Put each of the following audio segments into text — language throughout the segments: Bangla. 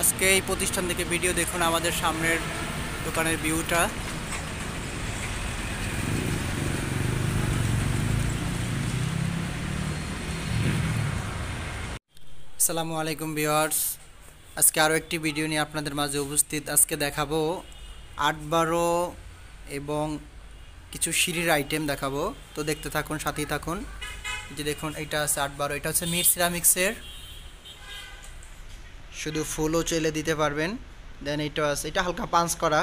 আজকে এই প্রতিষ্ঠান থেকে ভিডিও দেখুন আমাদের সামনের দোকানের ভিউটা। আসসালামু আলাইকুম ভিউয়ার্স, আজকে আরও একটি ভিডিও নিয়ে আপনাদের মাঝে উপস্থিত। আজকে দেখাবো 8-12 এবং কিছু সিঁড়ির আইটেম দেখাবো, তো দেখতে থাকুন, সাথেই থাকুন। যে দেখুন, এটা আছে 8-12, এটা হচ্ছে মির সিরামিক্সের, শুধু ফুলও চেলে দিতে পারবেন। দেন এটা আছে, এটা হালকা পাঞ্চ করা,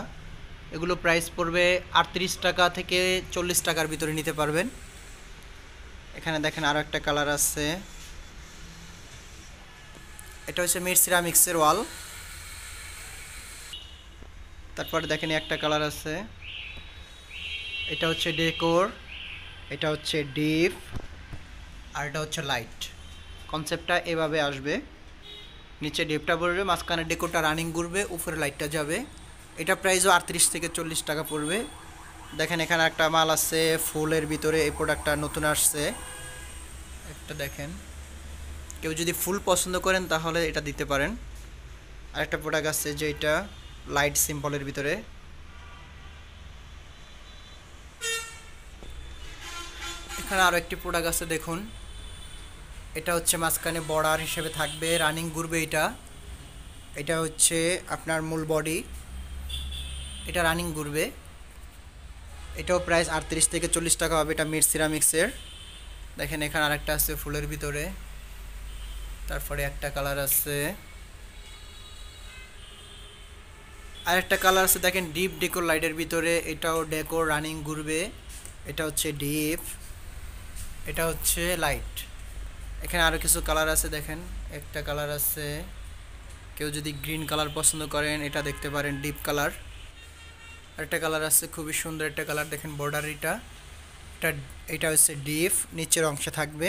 এগুলো প্রাইস পড়বে 38 টাকা থেকে 40 টাকার ভিতরে নিতে পারবেন। এখানে দেখেন আরও একটা কালার আছে, এটা হচ্ছে মির সিরামিক্সের ওয়াল। তারপরে দেখেন একটা কালার আছে, এটা হচ্ছে ডেকোর, এটা হচ্ছে ডিপ, আর এটা হচ্ছে লাইট। কনসেপ্টটা এভাবে আসবে, নিচে ডিপটা পড়বে, মাঝখানে ডেকোরটা রানিং ঘুরবে, উপরে লাইটটা যাবে। এটা প্রাইসও 38 থেকে 40 টাকা পড়বে। দেখেন এখানে একটা মাল আছে ফুলের ভিতরে, এই প্রোডাক্টটা নতুন আসছে একটা। দেখেন, কেউ যদি ফুল পছন্দ করেন তাহলে এটা দিতে পারেন। আরেকটা প্রোডাক্ট আছে যেটা লাইট সিম্পলের ভিতরে। এখানে আরও একটি প্রোডাক্ট আছে, দেখুন, এটা হচ্ছে মাঝখানে বর্ডার হিসেবে থাকবে, রানিং ঘুরবে। এটা হচ্ছে আপনার মূল বডি, এটা রানিং ঘুরবে। এটাও প্রাইস 38 থেকে 40 টাকা হবে। এটা মির সিরামিক্সের। দেখেন এখানে আরেকটা আছে ফুলের ভিতরে, তারপরে একটা কালার আছে, আরেকটা কালার আছে দেখেন ডিপ ডেকোর লাইটের ভিতরে, এটাও ডেকোর রানিং ঘুরবে। এটা হচ্ছে ডিপ, এটা হচ্ছে লাইট। এখানে আরও কিছু কালার আছে, দেখেন একটা কালার আছে, কেউ যদি গ্রিন কালার পছন্দ করেন এটা দেখতে পারেন, ডিপ কালার। আরেকটা কালার আছে খুবই সুন্দর একটা কালার, দেখেন বর্ডার। এটা হচ্ছে ডিপ, নিচের অংশে থাকবে।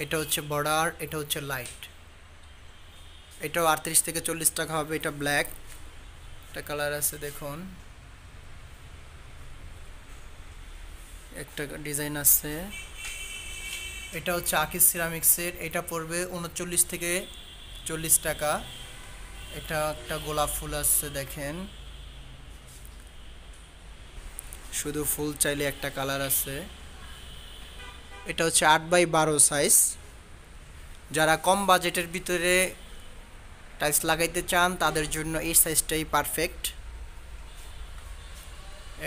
এটা হচ্ছে বর্ডার, এটা হচ্ছে লাইট। এটাও 38 থেকে 40 টাকা হবে। এটা ব্ল্যাক একটা কালার আছে, দেখুন একটা ডিজাইন আছে। এটা হচ্ছে আকিজ সিরামিক্সের, এটা পড়বে 39 থেকে 40 টাকা। এটা একটা গোলাপ ফুল আছে, দেখেন শুধু ফুল চাইলে একটা কালার আছে। এটা হচ্ছে 8x12 সাইজ। যারা কম বাজেটের ভিতরে টাইলস লাগাইতে চান তাদের জন্য এই সাইজটাই পারফেক্ট।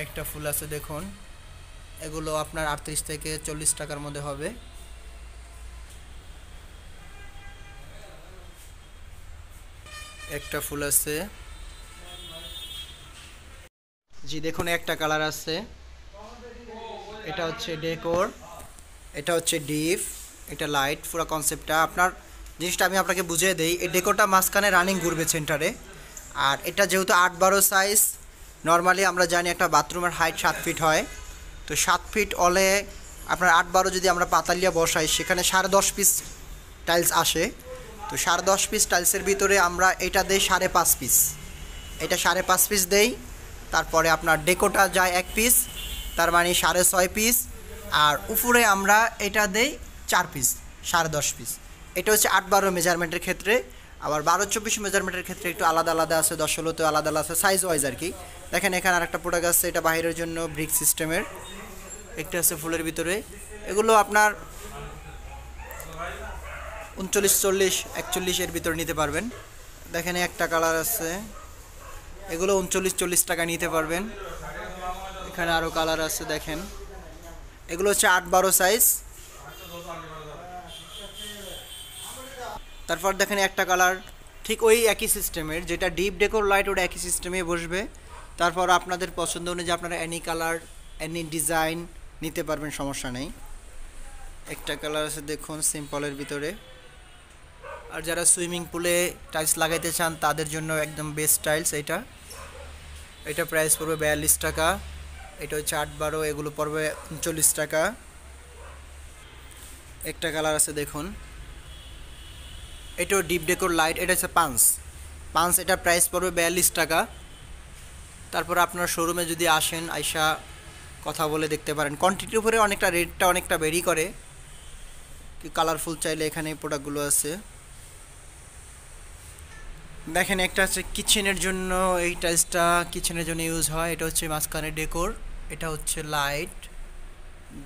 একটা ফুল আছে, দেখুন এগুলো আপনার 38 থেকে 40 টাকার মধ্যে হবে। একটা ফুল আছে, জি দেখুন একটা কালার আছে, এটা হচ্ছে ডেকোর, এটা হচ্ছে ডিপ, এটা লাইট। পুরো কনসেপ্টটা আপনার জিনিসটা আমি আপনাকে বুঝিয়ে দেই। এই ডেকোরটা মাঝখানে রানিং ঘুরবে সেন্টারে। আর এটা যেহেতু 8-12 সাইজ, নর্মালি আমরা জানি একটা বাথরুমের হাইট 7 ফিট হয়, তো 7 ফিট অলে আপনার 8-12 যদি আমরা পাতালিয়া বসাই, সেখানে 10.5 পিস টাইলস আসে। তো 10.5 পিস টাইলসের ভিতরে আমরা এটা দেই 5.5 পিস, এটা 5.5 পিস দেই। তারপরে আপনার ডেকোটা যায় 1 পিস, তার মানে 6.5 পিস। আর উপরে আমরা এটা দেই 4 পিস, 10.5 পিস। এটা হচ্ছে 8-12 মেজারমেন্টের ক্ষেত্রে। আবার 12-24 মেজারমেন্টের ক্ষেত্রে একটু আলাদা আলাদা আছে, 10-16তেও আলাদা আলাদা আছে, সাইজ ওয়াইজ আর কি। দেখেন এখানে আরেকটা প্রোডাক্ট আছে, এটা বাইরের জন্য ব্রিক সিস্টেমের, একটা আছে ফুলের ভিতরে। এগুলো আপনার 39, 40, 41 এর ভিতরে নিতে পারবেন। দেখেন একটা কালার আছে, এগুলো 39-40 টাকা নিতে পারবেন। এখানে আরও কালার আছে, দেখেন এগুলো হচ্ছে 8-12 সাইজ। তারপর দেখেন একটা কালার ঠিক ওই একই সিস্টেমের, যেটা ডিপ ডেকোর লাইট, ওটা একই সিস্টেমে বসবে। তারপর আপনাদের পছন্দ অনুযায়ী আপনারা এনি কালার, এনি ডিজাইন নিতে পারবেন, সমস্যা নেই। একটা কালার আছে, দেখুন সিম্পলের ভিতরে। আর যারা সুইমিং পুলে টাইলস লাগাইতে চান তাদের জন্য একদম বেস্ট টাইলস এটা। এটা প্রাইস পড়বে 42 টাকা। এটা হচ্ছে 8-12, এগুলো পড়বে 39 টাকা। একটা কালার আছে, দেখুন এটাও ডিপ ডেকোর লাইট, এটা হচ্ছে পাঁচ, এটা প্রাইস পড়বে 42 টাকা। তারপর আপনার শোরুমে যদি আসেন, আইসা কথা বলে দেখতে পারেন। কোয়ান্টিটির উপরে অনেকটা রেটটা অনেকটা ভেরি করে। কি কালারফুল চাইলে এখানে এই প্রোডাক্টগুলো আছে। দেখেন একটা হচ্ছে কিচেনের জন্য, এই টাইলসটা কিচেনের জন্য ইউজ হয়। এটা হচ্ছে মাঝখানে ডেকোর, এটা হচ্ছে লাইট,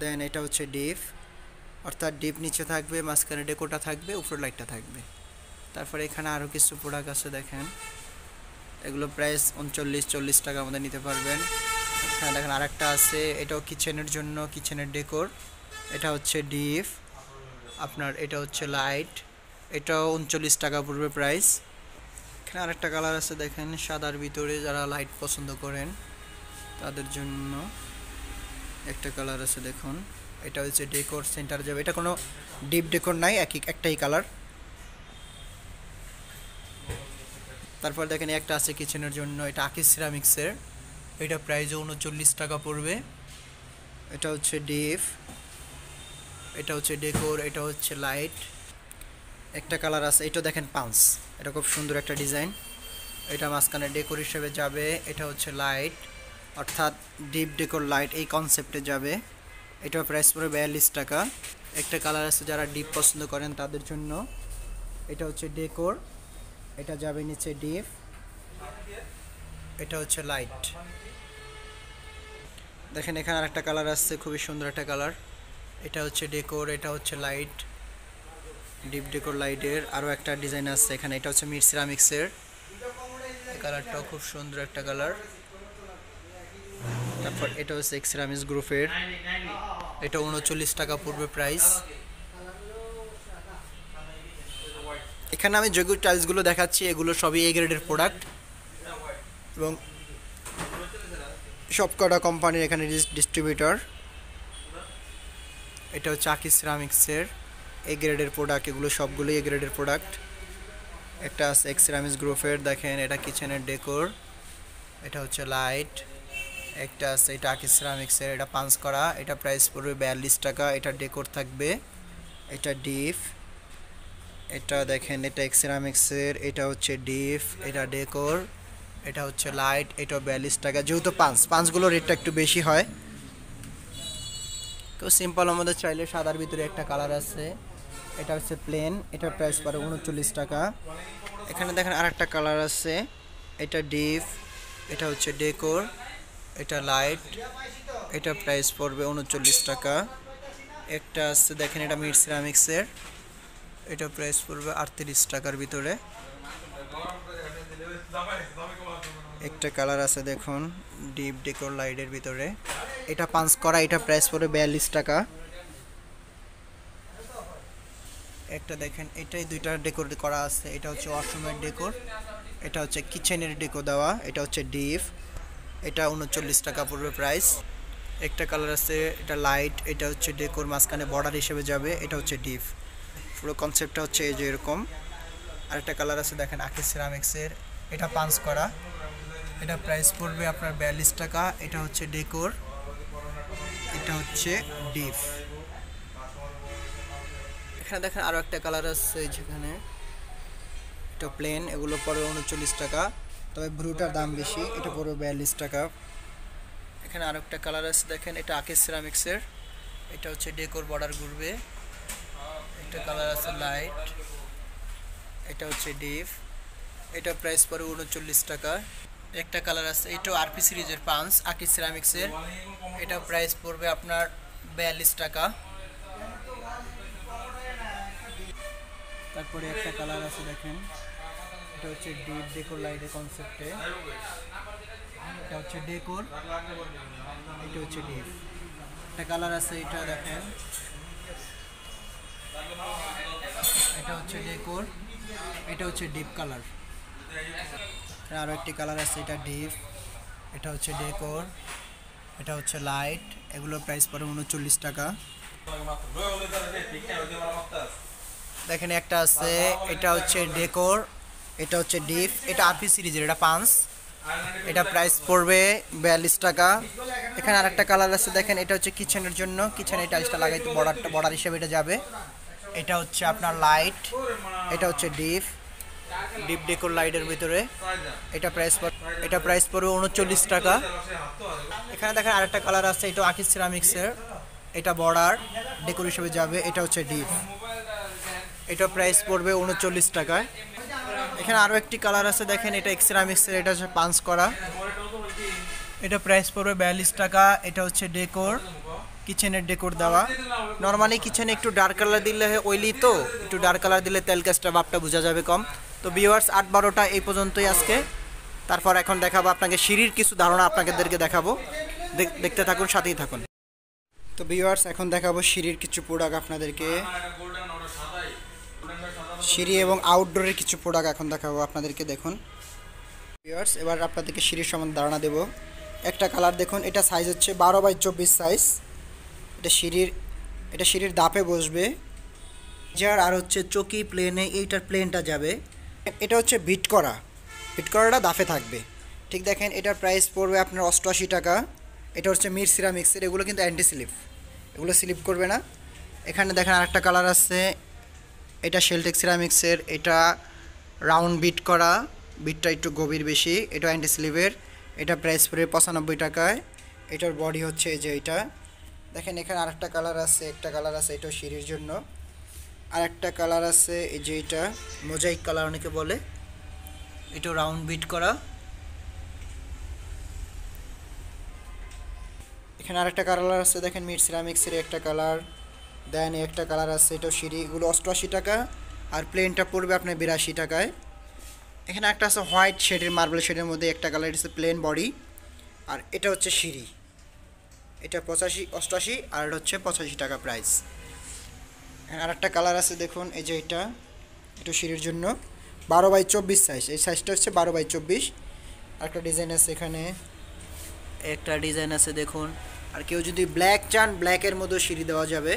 দেন এটা হচ্ছে ডিপ, অর্থাৎ ডিপ নিচে থাকবে, মাঝখানে ডেকোরটা থাকবে, উপরে লাইটটা থাকবে। তারপরে এখানে আরও কিছু প্রোডাক্ট আছে দেখেন, এগুলো প্রাইস 39-40 টাকা আমাদের নিতে পারবেন। এখানে দেখেন আরেকটা আছে, এটাও কিচেনের জন্য, কিচেনের ডেকোর। এটা হচ্ছে ডিপ আপনার, এটা হচ্ছে লাইট, এটাও 39 টাকা পড়বে প্রাইস। এখানে আরেকটা কালার আছে দেখেন সাদার ভিতরে, যারা লাইট পছন্দ করেন তাদের জন্য একটা কালার আছে দেখুন। এটা হচ্ছে ডেকোর সেন্টার যাবে, এটা কোনো ডিপ ডেকোর নাই, একটাই কালার। তারপর দেখেন একটা আছে কিচেনের জন্য, এটা আকিস সিরামিক্সের, এটা প্রাইসও 39 টাকা পড়বে। এটা হচ্ছে ডিপ, এটা হচ্ছে ডেকোর, এটা হচ্ছে লাইট। একটা কালার আছে, এটা দেখেন পাঁচ, এটা খুব সুন্দর একটা ডিজাইন, এটা মাঝখানে ডেকোর হিসেবে যাবে। এটা হচ্ছে লাইট, অর্থাৎ ডিপ ডেকোর লাইট এই কনসেপ্টে যাবে। এটার প্রাইস পড়বে 42 টাকা। একটা কালার আছে যারা ডিপ পছন্দ করেন তাদের জন্য, এটা হচ্ছে ডেকোর, এটা যাবে নিচে ডিপ, এটা হচ্ছে লাইট। দেখেন এখানে আরেকটা কালার আসছে, খুবই সুন্দর একটা কালার, এটা হচ্ছে ডেকোর, এটা হচ্ছে লাইট, ডিপ ডেকোর লাইটের। আরও একটা ডিজাইন আছে এখানে, এটা হচ্ছে মির সিরামিক্সের, এই কালারটাও খুব সুন্দর একটা কালার। তারপর এটা হচ্ছে সিরামিক্স গ্রুপের, এটা 39 টাকা পড়বে প্রাইস। এখানে আমি যেগুলো টাইলসগুলো দেখাচ্ছি এগুলো সবই এ গ্রেডের প্রোডাক্ট, এবং সবকটা কোম্পানির এখানে ডিস্ট্রিবিউটর। এটা হচ্ছে আকিস সিরামিক্সের এ গ্রেডের প্রোডাক্ট, এগুলো সবগুলোই এ গ্রেডের প্রোডাক্ট। একটা আছে এক্স সিরামিক্স গ্রুপের, দেখেন এটা কিচেনের ডেকোর, এটা হচ্ছে লাইট। একটা আছে এটা আকিস সিরামিক্সের, এটা পাঞ্চ করা, এটা প্রাইস পড়বে 42 টাকা, এটা ডেকোর থাকবে। এটা ডিপ, এটা দেখেন এটা এক্স সিরামিক্সের, এটা হচ্ছে ডিপ, এটা ডেকোর, এটা হচ্ছে লাইট, এটা 42 টাকা। যেহেতু পাঁচগুলোর রেটটা একটু বেশি হয়। তো সিম্পল আমাদের চাইলে সাদার ভিতরে একটা কালার আছে, এটা হচ্ছে প্লেন, এটার প্রাইস পড়ে 39 টাকা। এখানে দেখেন আরেকটা কালার আছে, এটা ডিপ, এটা হচ্ছে ডেকোর, এটা লাইট, এটা প্রাইস পড়বে 39 টাকা। একটা আছে দেখেন এটা মিড সিরামিক্সের, এটা প্রাইস পড়বে 38 টাকার ভিতরে। একটা কালার আছে দেখুন ডিপ ডেকোর লাইটের ভিতরে, এটা পাঞ্চ করা, এটা প্রাইস পড়বে 42 টাকা। একটা দেখেন এটাই দুইটা ডেকোর করা আছে, এটা হচ্ছে ওয়াশরুমের ডেকোর, এটা হচ্ছে কিচেনের ডেকোর দেওয়া, এটা হচ্ছে ডিপ, এটা 39 টাকা পড়বে প্রাইস। একটা কালার আছে এটা লাইট, এটা হচ্ছে ডেকোর, মাঝখানে বর্ডার হিসেবে যাবে, এটা হচ্ছে ডিপ। পুরো কনসেপ্টটা হচ্ছে এই যে এরকম। আরেকটা কালার আছে দেখেন আকিস সিরামিক্সের, এটা পাঞ্চ করা, এটা প্রাইস পড়বে আপনার 42 টাকা। এটা হচ্ছে ডেকোর, এটা হচ্ছে ডিপ। এখানে দেখেন আরও একটা কালার আছে যেখানে এটা প্লেন, এগুলো পড়বে 39 টাকা, তবে ব্রুটার দাম বেশি, এটা পড়বে 42 টাকা। এখানে আরও একটা কালার আছে দেখেন, এটা আকিস সিরামিক্সের, এটা হচ্ছে ডেকোর, বর্ডার ঘুরবে। একটা কালার আছে লাইট, এটা হচ্ছে ডিপ, এটা প্রাইস পড়বে 39 টাকা। একটা কালার আছে, এটাও আরপি সিরিজের পাঞ্চ আকিস সিরামিক্সের, এটা প্রাইস পড়বে আপনার 42 টাকা। তারপরে একটা কালার আছে দেখেন, এটা হচ্ছে ডিপ ডেকোর লাইটের কনসেপ্টে, এটা হচ্ছে ডেকোর, এটা হচ্ছে ডিপ। একটা কালার আছে এটা দেখেন, এটা হচ্ছে ডেকোর, এটা হচ্ছে ডিপ কালার। আরও একটি কালার আছে, এটা ডিপ, এটা হচ্ছে ডেকোর, এটা হচ্ছে লাইট, এগুলোর প্রাইস পড়ে 39 টাকা। দেখেন একটা আছে, এটা হচ্ছে ডেকোর, এটা হচ্ছে ডিপ, এটা আরপি সিরিজের, এটা পাঞ্চ, এটা প্রাইস পড়বে 42 টাকা। এখানে আরেকটা কালার আছে দেখেন, এটা হচ্ছে কিচেনের জন্য, কিচেনে টাইলসটা লাগাইতে বর্ডার হিসেবে এটা যাবে। এটা হচ্ছে আপনার লাইট, এটা হচ্ছে ডিপ ডেকোর লাইটের ভিতরে, এটা প্রাইস পড়বে 39 টাকা। এখানে দেখেন আরেকটা কালার আছে, এটা আকিস সিরামিক্সের, এটা বর্ডার ডেকোর হিসেবে যাবে, এটা হচ্ছে ডিপ, এটা প্রাইস পড়বে 39 টাকায়। এখানে আরও একটি কালার আছে দেখেন, এটা এক্সেরামিক্সের, এটা হচ্ছে পাঞ্চ করা, এটা প্রাইস পড়বে 42 টাকা। এটা হচ্ছে ডেকোর, কিচেনের ডেকোর দেওয়া। নর্মালি কিচেনে একটু ডার্ক কালার দিলে অয়েলি, তো একটু ডার্ক কালার দিলে তেল কাজটা ভাবটা বোঝা যাবে কম। তো ভিউয়ার্স 8-12টা এই পর্যন্তই আজকে। তারপর এখন দেখাবো আপনাকে সিঁড়ির কিছু ধারণা, আপনাদেরকে দেখাবো, দেখতে থাকুন, সাথেই থাকুন। তো ভিউয়ার্স এখন দেখাবো সিঁড়ির কিছু প্রোডাক্ট আপনাদেরকে, সিঁড়ি এবং আউটডোরের কিছু প্রোডাক্ট এখন দেখাবো আপনাদেরকে। দেখুন ভিউয়ার্স, এবার আপনাদেরকে সিঁড়ির সম্বন্ধে ধারণা দেবো। একটা কালার দেখুন, এটা সাইজ হচ্ছে 12x24 সাইজ। এটা সিঁড়ির দাপে বসবে, যার আর হচ্ছে চকি প্লেনে, এইটার প্লেনটা যাবে। এটা হচ্ছে বিট করাটা দাফে থাকবে। ঠিক দেখেন, এটার প্রাইস পড়বে আপনার 88 টাকা। এটা হচ্ছে মির সিরামিক্সের, এগুলো কিন্তু অ্যান্টি স্লিপ, এগুলো স্লিপ করবে না। এখানে দেখেন আরেকটা কালার আছে, এটা শেলটেক সিরামিক্সের, এটা রাউন্ড বিট করা, বিটটা একটু গভীর বেশি, এটা অ্যান্টি স্লিপের। এটা প্রাইস পড়বে 95 টাকায়। এটার বডি হচ্ছে এই যে এটা দেখেন। এখানে আরেকটা কালার আছে, একটা কালার আছে, এটাও সিঁড়ির জন্য। আর একটা কালার আছে এই যে এটা মোজাইক কালার অনেকে বলে, এটাও রাউন্ড বিট করা। এখানে আরেকটা কালার আছে দেখেন, মিড সিরামিক্সের একটা কালার, দেন একটা কালার আছে, এটাও সিঁড়ি। এগুলো 88 টাকা, আর প্লেনটা পড়বে আপনার 82 টাকায়। এখানে একটা আছে হোয়াইট শেডের, মার্বেল শেডের মধ্যে একটা কালার, এটা হচ্ছে প্লেন বডি। আর এটা হচ্ছে সিঁড়ি, এটা 88, আর এটা হচ্ছে 85 টাকা প্রাইস। আর একটা কালার আছে দেখুন, এই যে এটা সিঁড়ির জন্য 12x24 সাইজ, এই সাইজটা হচ্ছে 12x24। আর একটা ডিজাইন আছে, এখানে একটা ডিজাইন আছে দেখুন। আর কেউ যদি ব্ল্যাক চান, ব্ল্যাকের মধ্যেও সিঁড়ি দেওয়া যাবে।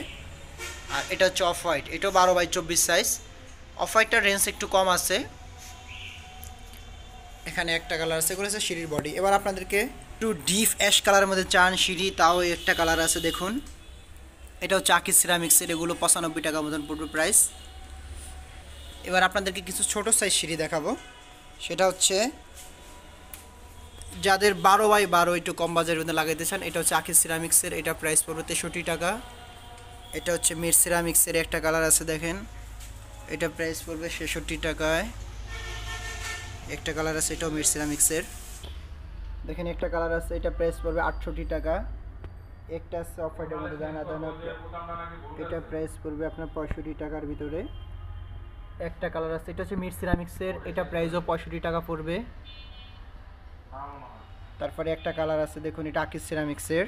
আর এটা হচ্ছে অফ হোয়াইট, এটাও 12x24 সাইজ। অফ হোয়াইটটার রেঞ্জ একটু কম আছে। এখানে একটা কালার আছে, এগুলো হচ্ছে সিঁড়ির বডি। এবার আপনাদেরকে একটু ডিপ অ্যাশ কালারের মধ্যে চান সিঁড়ি, তাও একটা কালার আছে দেখুন। এটা হচ্ছে আকিজ সিরামিক্সের, এগুলো 95 টাকা মতন পড়বে প্রাইস। এবার আপনাদেরকে কিছু ছোট সাইজ সিঁড়ি দেখাবো, সেটা হচ্ছে যাদের 12x12 একটু কম বাজারের মধ্যে লাগাইতে চান, এটা হচ্ছে আকিজ সিরামিক্সের, এটা প্রাইস পড়বে 63 টাকা। এটা হচ্ছে মির সিরামিক্সের, একটা কালার আছে দেখেন, এটা প্রাইস পড়বে 66 টাকায়। একটা কালার আছে, এটাও মির সিরামিক্সের দেখেন, একটা কালার আছে, এটা প্রাইস পড়বে 68 টাকা। একটা আছে অফ হোয়াইটের মধ্যে দানা, এটা প্রাইস পড়বে আপনার 65 টাকার ভিতরে। একটা কালার আছে, এটা হচ্ছে মির সিরামিক্সের, এটা প্রাইসও 65 টাকা পড়বে। তারপরে একটা কালার আছে দেখুন, এটা আকিজ সিরামিক্সের,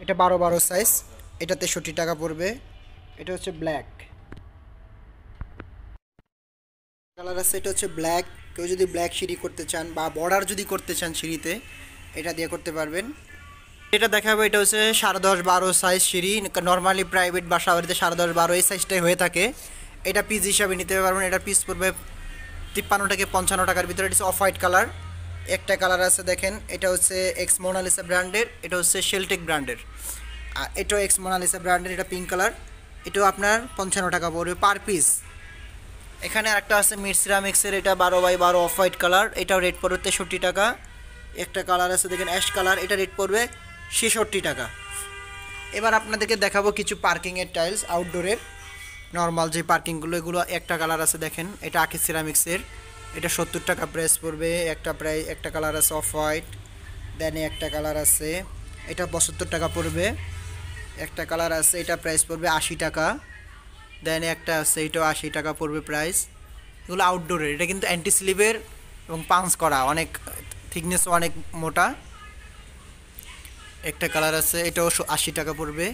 এটা 12x12 সাইজ, এটা 63 টাকা পড়বে। এটা হচ্ছে ব্ল্যাক কালার আছে, এটা হচ্ছে ব্ল্যাক। কেউ যদি ব্ল্যাক সিঁড়ি করতে চান বা বর্ডার যদি করতে চান সিঁড়িতে, এটা দিয়ে করতে পারবেন। এটা দেখাবো, এটা হচ্ছে 10.5-12 সাইজ সিঁড়ি। নর্মালি প্রাইভেট বাসা বাড়িতে 10.5-12 এই সাইজটাই হয়ে থাকে। এটা পিস হিসাবে নিতে পারবেন। এটা পিস পড়বে 53 থেকে 55 টাকার ভিতরে। এটা হচ্ছে অফ হোয়াইট কালার। একটা কালার আছে দেখেন, এটা হচ্ছে এক্স মোনালিসা ব্র্যান্ডের, এটা হচ্ছে শেলটেক ব্র্যান্ডের। আর এটাও এক্স মোনালিসা ব্র্যান্ডের, এটা পিঙ্ক কালার, এটাও আপনার 55 টাকা পড়বে পার পিস। এখানে আরেকটা আছে মির সিরামিক্সের, এটা 12x12 অফ হোয়াইট কালার, এটাও রেট পড়বে 63 টাকা। একটা কালার আছে দেখেন অ্যাশ কালার, এটা রেট পড়বে 66 টাকা। এবার আপনাদেরকে দেখাবো কিছু পার্কিংয়ের টাইলস আউটডোরের, নর্মাল যে পার্কিংগুলো, এগুলো একটা কালার আছে দেখেন, এটা আকিজ সিরামিক্সের, এটা 70 টাকা প্রাইস পড়বে। একটা কালার আছে অফ হোয়াইট, দেন একটা কালার আছে, এটা 72 টাকা পড়বে। একটা কালার আছে, এটা প্রাইস পড়বে 80 টাকা। দেন একটা আছে, এটাও 80 টাকা পড়বে প্রাইস। এগুলো আউটডোরের, এটা কিন্তু অ্যান্টি স্লিপের এবং পাঞ্চ করা, অনেক থিকনেসও অনেক মোটা। একটা কালার আছে, এটাও 80 টাকা পড়বে।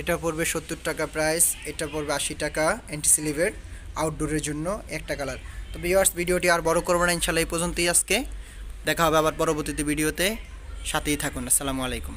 এটা পড়বে 70 টাকা প্রাইস, এটা পড়বে 80 টাকা অ্যান্টি স্লিপের আউটডোরের জন্য একটা কালার। তো ভিউয়ার্স, ভিডিওটি আর বড় করবো না, ইনশাল্লাহ এই পর্যন্তই আজকে। দেখা হবে আবার পরবর্তীতে ভিডিওতে, সাথেই থাকুন। আসসালামু আলাইকুম।